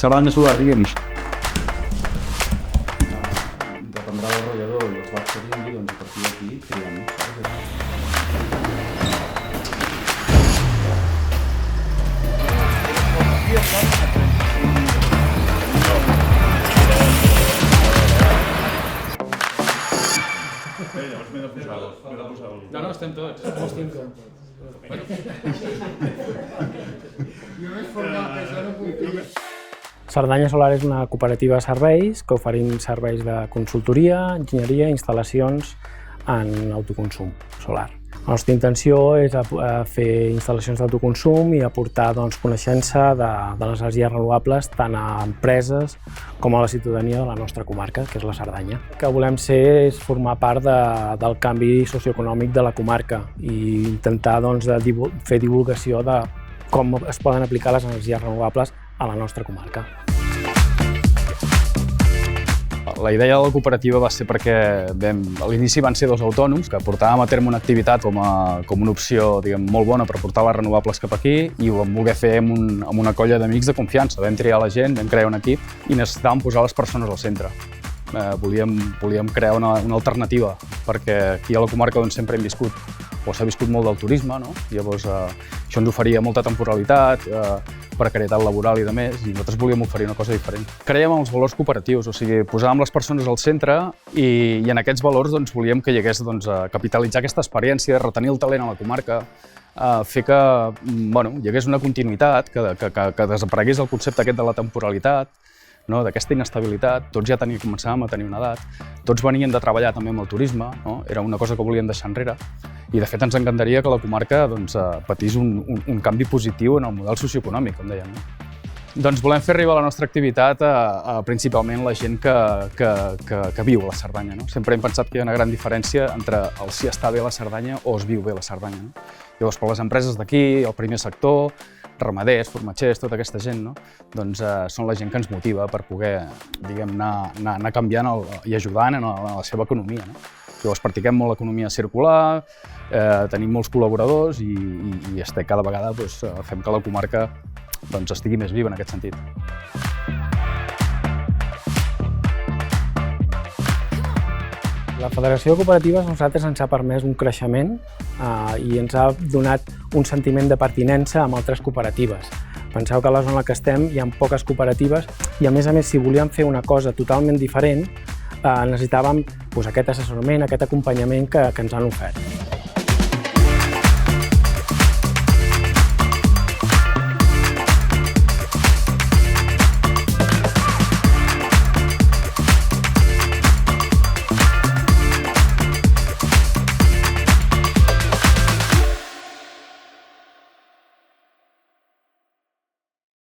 Cerdanya solar, digue'ns. Dependrà del ratllador i els watts que tingui, doncs a partir d'aquí triem. Llavors m'he de posar-ho. No, estem tots. Estem tots. Cerdanya Solar és una cooperativa de serveis que oferim serveis de consultoria, enginyeria i instal·lacions en autoconsum solar. La nostra intenció és fer instal·lacions d'autoconsum i aportar coneixença de les energies renovables tant a empreses com a la ciutadania de la nostra comarca, que és la Cerdanya. El que volem ser és formar part del canvi socioeconòmic de la comarca i intentar fer divulgació de com es poden aplicar les energies renovables a la nostra comarca. La idea de la cooperativa va ser perquè a l'inici van ser dos autònoms que portàvem a terme una activitat com una opció molt bona per portar les renovables cap aquí i ho vam voler fer amb una colla d'amics de confiança. Vam triar la gent, vam crear un equip i necessitàvem posar les persones al centre. Volíem crear una alternativa perquè aquí a la comarca sempre hem viscut o s'ha viscut molt del turisme, no? Llavors això ens oferia molta temporalitat, precarietat laboral i demés, i nosaltres volíem oferir una cosa diferent. Creiem en els valors cooperatius, o sigui, posàvem les persones al centre i en aquests valors volíem que hi hagués capitalitzar aquesta experiència, retenir el talent a la comarca, fer que hi hagués una continuïtat, que desaparegués el concepte aquest de la temporalitat, d'aquesta inestabilitat. Tots ja començàvem a tenir una edat, tots venien de treballar també amb el turisme, era una cosa que volíem deixar enrere i de fet ens encantaria que la comarca patís un canvi positiu en el model socioeconòmic, com dèiem. Doncs volem fer arribar la nostra activitat principalment la gent que viu a la Cerdanya. Sempre hem pensat que hi ha una gran diferència entre el si està bé a la Cerdanya o es viu bé a la Cerdanya. Llavors, per les empreses d'aquí, el primer sector, ramaders, formatgers, tota aquesta gent, doncs són la gent que ens motiva per poder anar canviant i ajudant en la seva economia. Llavors practiquem molt l'economia circular, tenim molts col·laboradors i cada vegada fem que la comarca estigui més viva en aquest sentit. La Federació de Cooperatives a nosaltres ens ha permès un creixement i ens ha donat un sentiment de pertinença amb altres cooperatives. Penseu que a la zona que estem hi ha poques cooperatives i a més, si volíem fer una cosa totalment diferent, necessitàvem aquest assessorament, aquest acompanyament que ens han ofert.